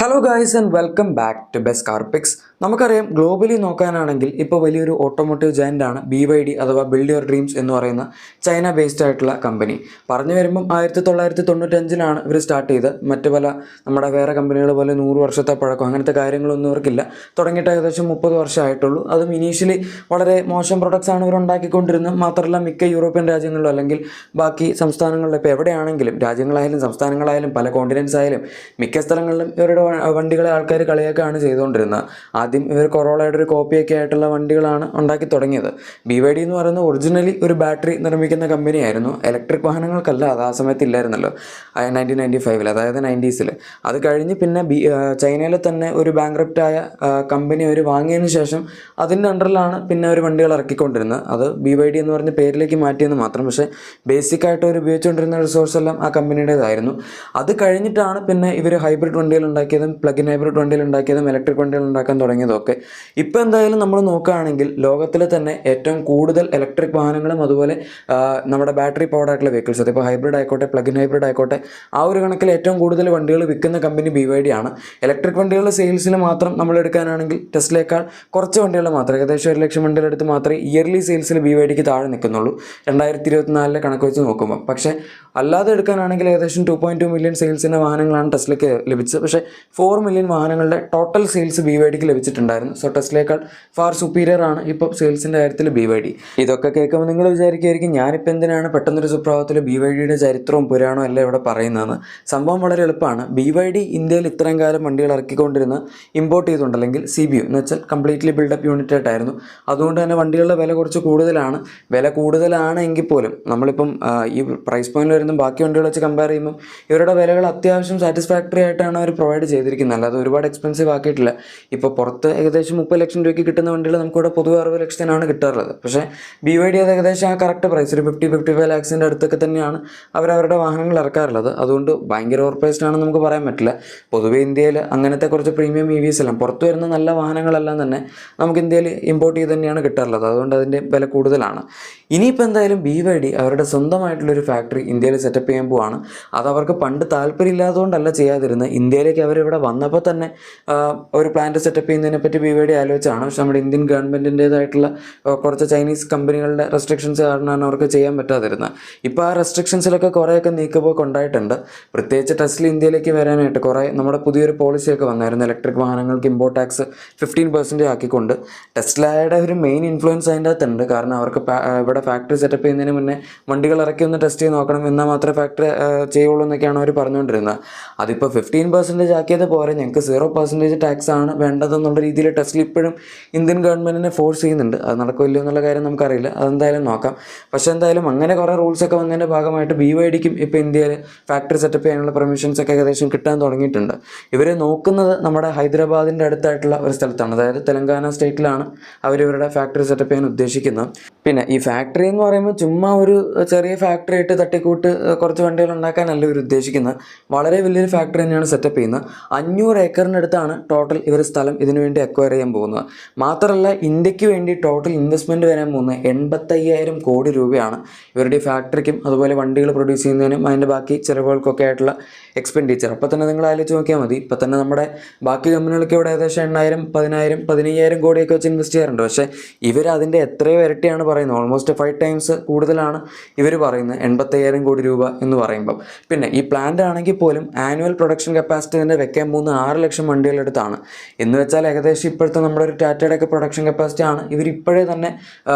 Hello guys and welcome back to best car picks. നമുക്കറിയാം globally നോക്കാനാണെങ്കിൽ ഇപ്പോൾ വലിയൊരു ഓട്ടോമോട്ടീവ് ജയൻ്റാണ് BYD അഥവാ ബിൽഡ് യുവർ ഡ്രീംസ് എന്ന് പറയുന്ന ചൈന ബേസ്ഡ് ആയിട്ടുള്ള കമ്പനി. പറഞ്ഞു വരുമ്പം 1995 ഇവർ സ്റ്റാർട്ട് ചെയ്ത് മറ്റു പല നമ്മുടെ വേറെ കമ്പനികൾ പോലെ 100 വർഷത്തെ പഴക്കം അങ്ങനത്തെ കാര്യങ്ങളൊന്നും ഇവർക്കില്ല. തുടങ്ങിയിട്ട് ഏകദേശം 30 വർഷമായിട്ടുള്ളൂ. അതും ഇനീഷ്യലി വളരെ മോശം പ്രൊഡക്ട്സ് ആണ് ഇവർ ഉണ്ടാക്കിക്കൊണ്ടിരുന്നത്. മാത്രമല്ല മിക്ക യൂറോപ്യൻ രാജ്യങ്ങളിലും അല്ലെങ്കിൽ ബാക്കി സംസ്ഥാനങ്ങളിലും ഇപ്പോൾ എവിടെയാണെങ്കിലും രാജ്യങ്ങളായാലും സംസ്ഥാനങ്ങളായാലും പല കോണ്ടിനെൻറ്റ്സ് ആയാലും മിക്ക സ്ഥലങ്ങളിലും ഇവരുടെ വണ്ടികളെ ആൾക്കാർ കളിയൊക്കെയാണ് ചെയ്തുകൊണ്ടിരുന്നത്. ആദ്യം ഇവർ കൊറോളയുടെ ഒരു കോപ്പിയൊക്കെ ആയിട്ടുള്ള വണ്ടികളാണ് ഉണ്ടാക്കി തുടങ്ങിയത്. BYD എന്ന് പറയുന്നത് ഒറിജിനലി ഒരു ബാറ്ററി നിർമ്മിക്കുന്ന കമ്പനിയായിരുന്നു. ഇലക്ട്രിക് വാഹനങ്ങൾക്കല്ല, അത് ആ സമയത്ത് ഇല്ലായിരുന്നല്ലോ 1995 അതായത് 90s. അത് കഴിഞ്ഞ് പിന്നെ ചൈനയിലെ തന്നെ ഒരു ബാങ്ക്രപ്റ്റായ കമ്പനി അവർ വാങ്ങിയതിന് ശേഷം അതിൻ്റെ അണ്ടറിലാണ് പിന്നെ ഒരു വണ്ടികൾ ഇറക്കിക്കൊണ്ടിരുന്നത്. അത് BYD എന്ന് പറഞ്ഞ പേരിലേക്ക് മാറ്റിയെന്ന് മാത്രം. പക്ഷേ ബേസിക്കായിട്ട് അവർ ഉപയോഗിച്ചുകൊണ്ടിരുന്ന റിസോഴ്സ് എല്ലാം ആ കമ്പനിയുടേതായിരുന്നു. അത് കഴിഞ്ഞിട്ടാണ് പിന്നെ ഇവർ ഹൈബ്രിഡ് വണ്ടികൾ ഉണ്ടാക്കിയതും പ്ലഗ്-ഇൻ ഹൈബ്രിഡ് വണ്ടികൾ ഉണ്ടാക്കിയതും ഇലക്ട്രിക് വണ്ടികൾ ഉണ്ടാക്കാൻ തുടങ്ങിയതൊക്കെ. ഇപ്പോൾ എന്തായാലും നമ്മൾ നോക്കുകയാണെങ്കിൽ ലോകത്തിൽ തന്നെ ഏറ്റവും കൂടുതൽ ഇലക്ട്രിക് വാഹനങ്ങളും അതുപോലെ നമ്മുടെ ബാറ്ററി പവർഡ് ആയിട്ടുള്ള വെഹിക്കിൾസ്, അതിപ്പോൾ ഹൈബ്രിഡ് ആയിക്കോട്ടെ പ്ലഗ്-ഇൻ ഹൈബ്രിഡ് ആയിക്കോട്ടെ, ആ ഒരു കണക്കിൽ ഏറ്റവും കൂടുതൽ വണ്ടികൾ വിൽക്കുന്ന കമ്പനി BYD ആണ്. ഇലക്ട്രിക് വണ്ടികളുടെ സെയിൽസിൽ മാത്രം നമ്മൾ എടുക്കാനാണെങ്കിൽ ടെസ്ലയേക്കാൾ കുറച്ച് വണ്ടികൾ മാത്രം, ഏകദേശം 1 ലക്ഷം വണ്ടികളുടെ അടുത്ത് മാത്രമേ ഇയർലി സെയിൽസിൽ BYDക്ക് താഴെ നിൽക്കുന്നുള്ളൂ 2024 കണക്ക് വെച്ച് നോക്കുമ്പോൾ. പക്ഷേ അല്ലാതെ എടുക്കാനാണെങ്കിൽ ഏകദേശം 2.2 മില്യൺ സെയിൽസിൻ്റെ വാഹനങ്ങളാണ് ടെസ്ലയ്ക്ക് ലഭിച്ചത്. പക്ഷേ 4 മില്യൺ വാഹനങ്ങളുടെ ടോട്ടൽ സെയിൽസ് BYDക്ക് ലഭിച്ചിട്ടുണ്ടായിരുന്നു. സോ ടെസ്ലയേക്കാൾ ഫാർ സുപ്പീരിയർ ആണ് ഇപ്പോൾ സെയിൽസിൻ്റെ കാര്യത്തിൽ BYD. ഇതൊക്കെ കേൾക്കുമ്പോൾ നിങ്ങൾ വിചാരിക്കുമായിരിക്കും ഞാനിപ്പോൾ എന്തിനാണ് പെട്ടെന്നൊരു സുപ്രഭാതത്തിൽ BYDയുടെ ചരിത്രവും പുരാണവും എല്ലാം ഇവിടെ പറയുന്നതെന്ന്. സംഭവം വളരെ എളുപ്പമാണ്. BYD ഇന്ത്യയിൽ ഇത്രയും കാലം വണ്ടികൾ ഇറക്കിക്കൊണ്ടിരുന്ന ഇമ്പോർട്ട് ചെയ്തുകൊണ്ടല്ലെങ്കിൽ CBU എന്ന് വെച്ചാൽ കംപ്ലീറ്റ്ലി ബിൽഡപ്പ് യൂണിറ്റ് ആയിട്ടായിരുന്നു. അതുകൊണ്ട് തന്നെ വണ്ടികളുടെ വില കുറച്ച് കൂടുതലാണ്. വില കൂടുതലാണ് എങ്കിൽ പോലും നമ്മളിപ്പം ഈ പ്രൈസ് പോയിന്റ് വരുന്ന ബാക്കി വണ്ടികൾ വെച്ച് കമ്പയർ ചെയ്യുമ്പോൾ ഇവരുടെ വിലകൾ അത്യാവശ്യം സാറ്റിസ്ഫാക്ടറി ആയിട്ടാണ് അവർ പ്രൊവൈഡ് ചെയ്തിരിക്കുന്നത്. അല്ലാതെ ഒരുപാട് എക്സ്പെൻസീവ് ആക്കിയിട്ടില്ല. ഇപ്പോൾ പുറത്ത് ഏകദേശം 30 ലക്ഷം രൂപയ്ക്ക് കിട്ടുന്ന വണ്ടികൾ നമുക്കിവിടെ പൊതുവെ 60 ലക്ഷത്തിനാണ് കിട്ടാറുള്ളത്. പക്ഷേ BYD അത് ഏകദേശം ആ കറക്റ്റ് പ്രൈസ് ഒരു 50-55 ലാക്സിൻ്റെ അടുത്തൊക്കെ തന്നെയാണ് അവരവരുടെ വാഹനങ്ങൾ ഇറക്കാറുള്ളത്. അതുകൊണ്ട് ഭയങ്കര ഓവർ പ്രൈസ്ഡ് ആണെന്ന് നമുക്ക് പറയാൻ പറ്റില്ല. പൊതുവെ ഇന്ത്യയിൽ അങ്ങനത്തെ കുറച്ച് പ്രീമിയം EVs എല്ലാം പുറത്ത് വരുന്ന നല്ല വാഹനങ്ങളെല്ലാം തന്നെ നമുക്ക് ഇന്ത്യയിൽ ഇമ്പോർട്ട് ചെയ്ത് തന്നെയാണ് കിട്ടാറുള്ളത്. അതുകൊണ്ട് അതിൻ്റെ വില കൂടുതലാണ്. ഇനിയിപ്പോൾ എന്തായാലും BYD അവരുടെ സ്വന്തമായിട്ടുള്ളൊരു ഫാക്ടറി ഇന്ത്യയിൽ സെറ്റപ്പ് ചെയ്യാൻ പോവാണ്. അത് അവർക്ക് പണ്ട് താല്പര്യമില്ലാത്തതുകൊണ്ടല്ല ചെയ്യാതിരുന്നത്. ഇന്ത്യയിലേക്ക് അവരിവിടെ വന്നപ്പോൾ തന്നെ ഒരു പ്ലാന്റ് സെറ്റപ്പ് ചെയ്യുന്നതിനെ പറ്റി BYD ആലോചിച്ചാണ്. പക്ഷെ നമ്മുടെ ഇന്ത്യൻ ഗവൺമെൻറ്റിൻ്റേതായിട്ടുള്ള കുറച്ച് ചൈനീസ് കമ്പനികളുടെ റെസ്ട്രിക്ഷൻസ് കാരണമാണ് അവർക്ക് ചെയ്യാൻ പറ്റാതിരുന്നത്. ഇപ്പോൾ ആ റെസ്ട്രിക്ഷൻസിലൊക്കെ കുറേയൊക്കെ നീക്കുപോക്ക് ഉണ്ടായിട്ടുണ്ട്. പ്രത്യേകിച്ച് ടെസ്ല ഇന്ത്യയിലേക്ക് വരാനായിട്ട് കുറേ നമ്മുടെ പുതിയൊരു പോളിസിയൊക്കെ വന്നായിരുന്നു. ഇലക്ട്രിക് വാഹനങ്ങൾക്ക് ഇമ്പോർട്ട് ടാക്സ് 15% ആക്കിക്കൊണ്ട്. ടെസ്ലയുടെ ഒരു മെയിൻ ഇൻഫ്ലുവൻസ് അതിൻ്റെ അകത്തുണ്ട്. കാരണം അവർക്ക് ഇവിടെ ഫാക്ടറി സെറ്റപ്പ് ചെയ്യുന്നതിന് മുന്നേ വണ്ടികൾ ഇറക്കി ഒന്ന് ടെസ്റ്റ് ചെയ്ത് നോക്കണം, എന്നാൽ മാത്രമേ ഫാക്ടറി ചെയ്യുള്ളൂ എന്നൊക്കെയാണ് അവർ പറഞ്ഞുകൊണ്ടിരുന്നത്. അതിപ്പോൾ 15% ആക്കിയത് പോരെ, ഞങ്ങൾക്ക് 0% ടാക്സ് ആണ് വേണ്ടതെന്നുള്ള രീതിയിൽ ടെസ്ല ഇപ്പോഴും ഇന്ത്യൻ ഗവൺമെൻറ്റിനെ ഫോഴ്സ് ചെയ്യുന്നുണ്ട്. അത് നടക്കില്ല എന്നുള്ള കാര്യം നമുക്കറിയില്ല, അതെന്തായാലും നോക്കാം. പക്ഷേ എന്തായാലും അങ്ങനെ കുറേ റൂൾസൊക്കെ വന്നതിൻ്റെ ഭാഗമായിട്ട് BYDക്കും ഇപ്പോൾ ഇന്ത്യയിൽ ഫാക്ടറി സെറ്റപ്പ് ചെയ്യാനുള്ള പെർമിഷൻസൊക്കെ ഏകദേശം കിട്ടാൻ തുടങ്ങിയിട്ടുണ്ട്. ഇവർ നോക്കുന്നത് നമ്മുടെ ഹൈദരാബാദിൻ്റെ അടുത്തായിട്ടുള്ള ഒരു സ്ഥലത്താണ്, അതായത് തെലങ്കാന സ്റ്റേറ്റിലാണ് അവരിവരുടെ ഫാക്ടറി സെറ്റപ്പ് ചെയ്യാൻ ഉദ്ദേശിക്കുന്നത്. പിന്നെ ഈ ഫാക്ടറി എന്ന് പറയുമ്പോൾ ചുമ്മാ ഒരു ചെറിയ ഫാക്ടറി ആയിട്ട് തട്ടിക്കൂട്ട് കുറച്ച് വണ്ടികൾ ഉണ്ടാക്കാനല്ല ഇവർ ഉദ്ദേശിക്കുന്നത്. വളരെ വലിയൊരു ഫാക്ടറി തന്നെയാണ് സെറ്റപ്പ് ചെയ്യുന്നത്. 500 ഏക്കറിനടുത്താണ് ടോട്ടൽ ഇവർ സ്ഥലം ഇതിനു വേണ്ടി അക്വയർ ചെയ്യാൻ പോകുന്നത്. മാത്രമല്ല ഇന്ത്യക്ക് വേണ്ടി ടോട്ടൽ ഇൻവെസ്റ്റ്മെൻറ്റ് വരാൻ പോകുന്നത് 85,000 കോടി രൂപയാണ് ഇവരുടെ ഫാക്ടറിക്കും അതുപോലെ വണ്ടികൾ പ്രൊഡ്യൂസ് ചെയ്യുന്നതിനും അതിൻ്റെ ബാക്കി ചിലവുകൾക്കൊക്കെ ആയിട്ടുള്ള എക്സ്പെൻഡിച്ചർ. അപ്പോൾ തന്നെ നിങ്ങൾ ആലോചിച്ച് നോക്കിയാൽ മതി. ഇപ്പോൾ തന്നെ നമ്മുടെ ബാക്കി കമ്പനികൾക്ക് ഇവിടെ ഏകദേശം 8,000, 10,000, 15,000 കോടിയൊക്കെ വെച്ച് ഇൻവെസ്റ്റ് ചെയ്യാറുണ്ട്. പക്ഷേ ഇവർ അതിൻ്റെ എത്രയോ ഇരട്ടിയാണ് പറയുന്നത്. ഓൾമോസ്റ്റ് 5 times കൂടുതലാണ് ഇവർ പറയുന്നത് 85,000 കോടി രൂപ എന്ന് പറയുമ്പം. പിന്നെ ഈ പ്ലാന്റ് ആണെങ്കിൽ പോലും ആനുവൽ പ്രൊഡക്ഷൻ കപ്പാസിറ്റി തന്നെ വെക്കാൻ പോകുന്ന 6 ലക്ഷം വണ്ടികളെടുത്താണ്. എന്ന് വെച്ചാൽ ഏകദേശം ഇപ്പോഴത്തെ നമ്മുടെ ഒരു ടാറ്റയുടെ ഒക്കെ പ്രൊഡക്ഷൻ കപ്പാസിറ്റി ആണ് ഇവർ ഇപ്പോഴേ തന്നെ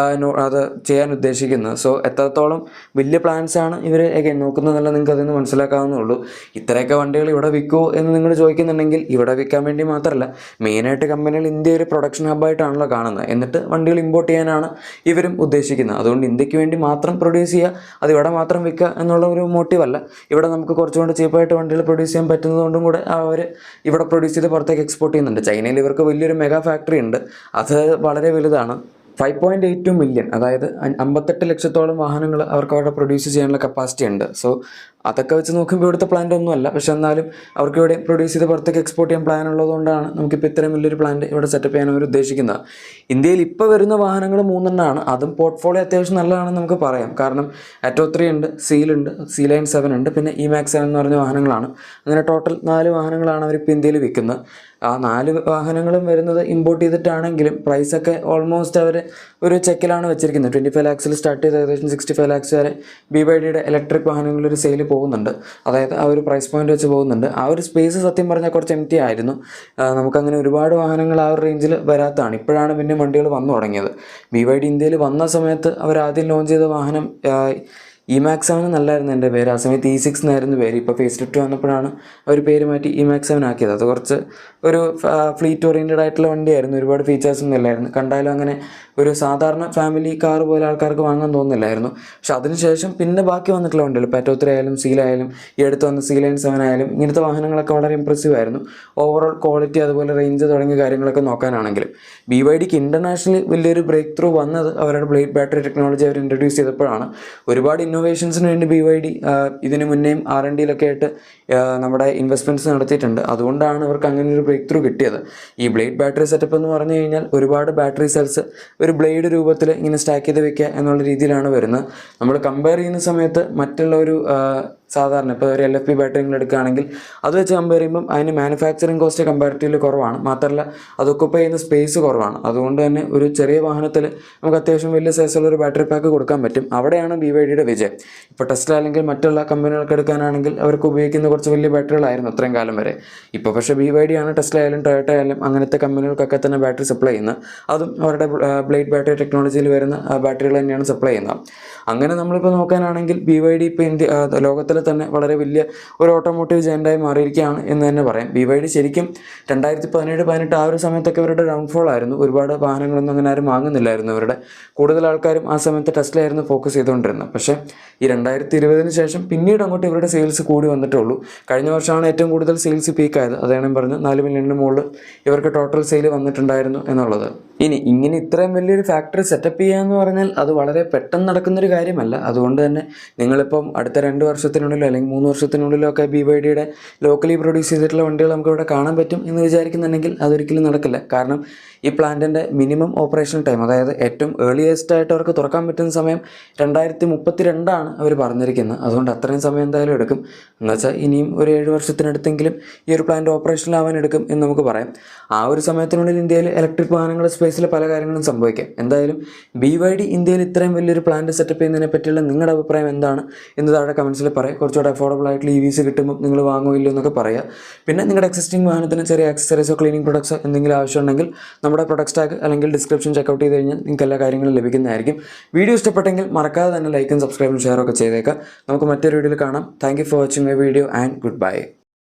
അത് ചെയ്യാൻ ഉദ്ദേശിക്കുന്നത്. സോ എത്രത്തോളം വലിയ പ്ലാൻസ് ആണ് ഇവർ നോക്കുന്നതെന്നല്ല നിങ്ങൾക്ക് അതിൽ നിന്ന് മനസ്സിലാക്കാവുന്നുള്ളൂ. ഇത്രയൊക്കെ വണ്ടികൾ ഇവിടെ വിൽക്കുമോ എന്ന് നിങ്ങൾ ചോദിക്കുന്നുണ്ടെങ്കിൽ ഇവിടെ വിൽക്കാൻ വേണ്ടി മാത്രമല്ല, മെയിനായിട്ട് കമ്പനികൾ ഇന്ത്യ ഒരു പ്രൊഡക്ഷൻ ഹബ്ബായിട്ടാണല്ലോ കാണുന്നത്. എന്നിട്ട് വണ്ടികൾ ഇമ്പോർട്ട് ചെയ്യാനാണ് ഇവരും ഉദ്ദേശിക്കുന്നത്. അതുകൊണ്ട് ഇന്ത്യക്ക് വേണ്ടി മാത്രം പ്രൊഡ്യൂസ് ചെയ്യുക, അത് ഇവിടെ മാത്രം വിൽക്കുക എന്നുള്ള ഒരു മോട്ടീവല്ല. ഇവിടെ നമുക്ക് കുറച്ചുകൂടെ ചീപ്പായിട്ട് വണ്ടികൾ പ്രൊഡ്യൂസ് ചെയ്യാൻ പറ്റുന്നതുകൊണ്ടും കൂടെ അവർ ഇവിടെ പ്രൊഡ്യൂസ് ചെയ്ത് പുറത്തേക്ക് എക്സ്പോർട്ട് ചെയ്യുന്നുണ്ട്. ചൈനയിൽ ഇവർക്ക് വലിയൊരു മെഗാ ഫാക്ടറി ഉണ്ട്, അത് വളരെ വലുതാണ്. 5.82 മില്യൺ, അതായത് 58 ലക്ഷത്തോളം വാഹനങ്ങൾ അവർക്ക് അവിടെ പ്രൊഡ്യൂസ് ചെയ്യാനുള്ള കപ്പാസിറ്റി ഉണ്ട്. സോ അതൊക്കെ വെച്ച് നോക്കുമ്പോൾ ഇവിടുത്തെ പ്ലാന്റ് ഒന്നുമല്ല. പക്ഷെ എന്നാലും അവർക്ക് ഇവിടെ പ്രൊഡ്യൂസ് ചെയ്ത് പുറത്തേക്ക് എക്സ്പോർട്ട് ചെയ്യാൻ പ്ലാൻ ഉള്ളതുകൊണ്ടാണ് നമുക്കിപ്പോൾ ഇത്രയും വലിയൊരു പ്ലാന്റ് ഇവിടെ സെറ്റപ്പ് ചെയ്യാൻ അവർ ഉദ്ദേശിക്കുന്നത്. ഇന്ത്യയിൽ ഇപ്പോൾ വരുന്ന വാഹനങ്ങൾ 3 അതും പോർട്ട്ഫോളിയോ അത്യാവശ്യം നല്ലതാണെന്ന് നമുക്ക് പറയാം. കാരണം ആറ്റോ 3 ഉണ്ട്, സീലുണ്ട്, സീ ലൈൻ 7 ഉണ്ട്, പിന്നെ ഇമാക്സ് 7 എന്ന് പറഞ്ഞ വാഹനങ്ങളാണ്. അങ്ങനെ ടോട്ടൽ 4 വാഹനങ്ങളാണ് അവരിപ്പോൾ ഇന്ത്യയിൽ വിൽക്കുന്നത്. ആ 4 വാഹനങ്ങളും വരുന്നത് ഇമ്പോർട്ട് ചെയ്തിട്ടാണെങ്കിലും പ്രൈസൊക്കെ ഓൾമോസ്റ്റ് അവർ ഒരു ചെക്കിലാണ് വെച്ചിരിക്കുന്നത്. 25 lakhs സ്റ്റാർട്ട് ചെയ്ത് ഏകദേശം 65 lakhs വരെ BYDയുടെ ഇലക്ട്രിക് വാഹനങ്ങളൊരു സെയിൽ പോകുന്നുണ്ട്. അതായത് ആ ഒരു പ്രൈസ് പോയിന്റ് വെച്ച് പോകുന്നുണ്ട്. ആ ഒരു സ്പേസ് സത്യം പറഞ്ഞാൽ കുറച്ച് എംറ്റി ആയിരുന്നു. നമുക്കങ്ങനെ ഒരുപാട് വാഹനങ്ങൾ ആ ഒരു റേഞ്ചിൽ വരാത്തതാണ്. ഇപ്പോഴാണ് പിന്നെ വണ്ടികൾ വന്നു തുടങ്ങിയത്. BYD ഇന്ത്യയിൽ വന്ന സമയത്ത് അവർ ആദ്യം ലോഞ്ച് ചെയ്ത വാഹനം ഇമാക്സ് 7 നല്ലായിരുന്നു എൻ്റെ പേര്. ആ സമയത്ത് E6 എന്നായിരുന്നു പേര്. ഇപ്പോൾ ഫേസ് ലിഫ്റ്റ് വന്നപ്പോഴാണ് അവർ പേര് മാറ്റി ഇമാക്സ് 7 ആക്കിയത്. അത് കുറച്ച് ഒരു ഫ്ലീറ്റ് ഓറിയൻറ്റഡ് ആയിട്ടുള്ള വണ്ടിയായിരുന്നു. ഒരുപാട് ഫീച്ചേഴ്സൊന്നും ഇല്ലായിരുന്നു. കണ്ടാലും അങ്ങനെ ഒരു സാധാരണ ഫാമിലി കാർ പോലെ ആൾക്കാർക്ക് വാങ്ങാൻ തോന്നുന്നില്ലായിരുന്നു. പക്ഷെ അതിനുശേഷം പിന്നെ ബാക്കി വന്നിട്ടുള്ള വണ്ടികൾ ആറ്റോ 3 ആയാലും സീലായാലും ഈ അടുത്ത് വന്ന സീ ലൈൻ 7 ആയാലും ഇങ്ങനത്തെ വാഹനങ്ങളൊക്കെ വളരെ ഇമ്പ്രസീവ് ആയിരുന്നു. ഓവറോൾ ക്വാളിറ്റി അതുപോലെ റേഞ്ച് തുടങ്ങിയ കാര്യങ്ങളൊക്കെ നോക്കാനാണെങ്കിലും BYDക്ക് ഇൻ്റർനാഷണലി വലിയൊരു ബ്രേക്ക് ത്രൂ വന്നത് അവരുടെ ബ്ലേഡ് ബാറ്ററി ടെക്നോളജി അവർ ഇൻട്രൊഡ്യൂസ് ചെയ്തപ്പോഴാണ്. ഒരുപാട് ഇന്നോവേഷൻസിന് വേണ്ടി BYD ഇതിന് മുന്നേയും R&Dയിലൊക്കെ ആയിട്ട് നമ്മുടെ ഇൻവെസ്റ്റ്മെൻറ്റ്സ് നടത്തിയിട്ടുണ്ട്. അതുകൊണ്ടാണ് അവർക്ക് അങ്ങനെ ഒരു ബ്രേക്ക് ത്രൂ കിട്ടിയത്. ഈ ബ്ലേഡ് ബാറ്ററി സെറ്റപ്പ് എന്ന് പറഞ്ഞു കഴിഞ്ഞാൽ ഒരുപാട് ബാറ്ററി സെൽസ് ഒരു ബ്ലേഡ് രൂപത്തിൽ ഇങ്ങനെ സ്റ്റാക്ക് ചെയ്ത് വെക്കുക എന്നുള്ള രീതിയിലാണ് വരുന്നത്. നമ്മൾ കമ്പയർ ചെയ്യുന്ന സമയത്ത് മറ്റുള്ള ഒരു സാധാരണ ഇപ്പോൾ ഒരു LFP ബാറ്ററികൾ എടുക്കുകയാണെങ്കിൽ അത് വെച്ച് കമ്പയർ ചെയ്യുമ്പം അതിന് മാനുഫാക്ചറിങ് കോസ്റ്റ് കമ്പാരിറ്റീവ്ലി കുറവാണ്. മാത്രമല്ല അത് ഒക്കുപ്പൈ ചെയ്യുന്ന സ്പേസ് കുറവാണ്. അതുകൊണ്ട് തന്നെ ഒരു ചെറിയ വാഹനത്തിൽ നമുക്ക് അത്യാവശ്യം വലിയ സൈസുള്ള ഒരു ബാറ്ററി പാക്ക് കൊടുക്കാൻ പറ്റും. അവിടെയാണ് BYDയുടെ വിജയം. ഇപ്പോൾ ടെസ്ല അല്ലെങ്കിൽ മറ്റുള്ള കമ്പനികൾക്ക് എടുക്കാനാണെങ്കിൽ അവർക്ക് ഉപയോഗിക്കുന്ന കുറച്ച് വലിയ ബാറ്ററികളായിരുന്നു അത്രയും കാലം വരെ. ഇപ്പോൾ പക്ഷേ BYD ആണ് ടെസ്ല ആയാലും ടൊയോട്ട ആയാലും അങ്ങനത്തെ കമ്പനികൾക്കൊക്കെ തന്നെ ബാറ്ററി സപ്ലൈ ചെയ്യുന്നത്. അതും അവരുടെ ബ്ലേഡ് ബാറ്ററി ടെക്നോളജിയിൽ വരുന്ന ബാറ്ററികൾ തന്നെയാണ് സപ്ലൈ ചെയ്യുന്നത്. അങ്ങനെ നമ്മളിപ്പോൾ നോക്കാനാണെങ്കിൽ BYD ഇപ്പോൾ ലോകത്തിൽ തന്നെ വളരെ വലിയ ഒരു ഓട്ടോമോട്ടീവ് ജയൻ്റായി മാറിയിരിക്കുകയാണ് എന്ന് തന്നെ പറയാം. BYD ശരിക്കും 2017-18 ആ ഒരു സമയത്തൊക്കെ ഇവരുടെ ഡൗൺഫോൾ ആയിരുന്നു. ഒരുപാട് വാഹനങ്ങളൊന്നും അങ്ങനെ ആരും വാങ്ങുന്നില്ലായിരുന്നു. ഇവരുടെ കൂടുതൽ ആൾക്കാരും ആ സമയത്ത് ടെസ്ലയായിരുന്നു ഫോക്കസ് ചെയ്തുകൊണ്ടിരുന്നത്. പക്ഷേ ഈ 2020 ശേഷം പിന്നീട് അങ്ങോട്ട് ഇവരുടെ സെയിൽസ് കൂടി വന്നിട്ടുള്ളൂ. കഴിഞ്ഞ വർഷമാണ് ഏറ്റവും കൂടുതൽ സെയിൽസ് പീക്കായത്. അതാണ് പറഞ്ഞത് 4 മില്യണിന് മുകളിൽ ഇവർക്ക് ടോട്ടൽ സെയിൽ വന്നിട്ടുണ്ടായിരുന്നു എന്നുള്ളത്. ഇങ്ങനെ ഇത്രയും വലിയൊരു ഫാക്ടറി സെറ്റപ്പ് ചെയ്യുക എന്ന് പറഞ്ഞാൽ അത് വളരെ പെട്ടെന്ന് നടക്കുന്നൊരു കാര്യമല്ല. അതുകൊണ്ട് തന്നെ നിങ്ങളിപ്പം അടുത്ത 2 വർഷത്തിനുള്ളിലോ അല്ലെങ്കിൽ 3 വർഷത്തിനുള്ളിലോ ഒക്കെ BYDയുടെ ലോക്കലി പ്രൊഡ്യൂസ് ചെയ്തിട്ടുള്ള വണ്ടികൾ നമുക്ക് ഇവിടെ കാണാൻ പറ്റും എന്ന് വിചാരിക്കുന്നുണ്ടെങ്കിൽ അതൊരിക്കലും നടക്കില്ല. കാരണം ഈ പ്ലാന്റിൻ്റെ മിനിമം ഓപ്പറേഷൻ ടൈം, അതായത് ഏറ്റവും ഏർലിയസ്റ്റ് ആയിട്ട് അവർക്ക് തുറക്കാൻ പറ്റുന്ന സമയം 2032 അവർ പറഞ്ഞിരിക്കുന്നത്. അതുകൊണ്ട് അത്രയും സമയം എന്തായാലും എടുക്കും. എന്നുവെച്ചാൽ ഇനിയും ഒരു 7 വർഷത്തിനടുത്തെങ്കിലും ഈ ഒരു പ്ലാന്റ് ഓപ്പറേഷനിലാവാൻ എടുക്കും എന്ന് നമുക്ക് പറയാം. ആ ഒരു സമയത്തിനുള്ളിൽ ഇന്ത്യയിൽ ഇലക്ട്രിക് വാഹനങ്ങളുടെ സ്പേസിൽ പല കാര്യങ്ങളും സംഭവിക്കാം. എന്തായാലും BYD ഇന്ത്യയിൽ ഇത്രയും വലിയൊരു പ്ലാന്റ് സെറ്റപ്പ് ചെയ്യുന്നതിനെ പറ്റിയുള്ള നിങ്ങളുടെ അഭിപ്രായം എന്താണ് എന്ന് താഴെ കമൻസിൽ പറയാം. കുറച്ചുകൂടെ അഫോർഡബിൾ ആയിട്ടുള്ള EVs കിട്ടുമ്പോൾ നിങ്ങൾ വാങ്ങുമല്ലോ എന്നൊക്കെ പറയുക. പിന്നെ നിങ്ങളുടെ എക്സിസ്റ്റിംഗ് വാഹനത്തിന് ചെറിയ ആക്സസറീസോ ക്ലീനിങ് പ്രൊഡക്ട്സോ എന്തെങ്കിലും ആവശ്യമുണ്ടെങ്കിൽ നമ്മുടെ പ്രൊഡക്റ്റ് ടാഗ് അല്ലെങ്കിൽ ഡിസ്ക്രിപ്ഷൻ ചെക്കൗട്ട് ചെയ്ത് കഴിഞ്ഞാൽ നിങ്ങൾക്ക് എല്ലാ കാര്യങ്ങളും ലഭിക്കുന്നതായിരിക്കും. വീഡിയോ ഇഷ്ടപ്പെട്ടെങ്കിൽ മറക്കാതെ തന്നെ ലൈക്കും സബ്സ്ക്രൈബും ഷെയറും ഒക്കെ ചെയ്തേക്കാം. നമുക്ക് മറ്റൊരു വീഡിയോയിൽ കാണാം. Thank you for watching my video and good bye.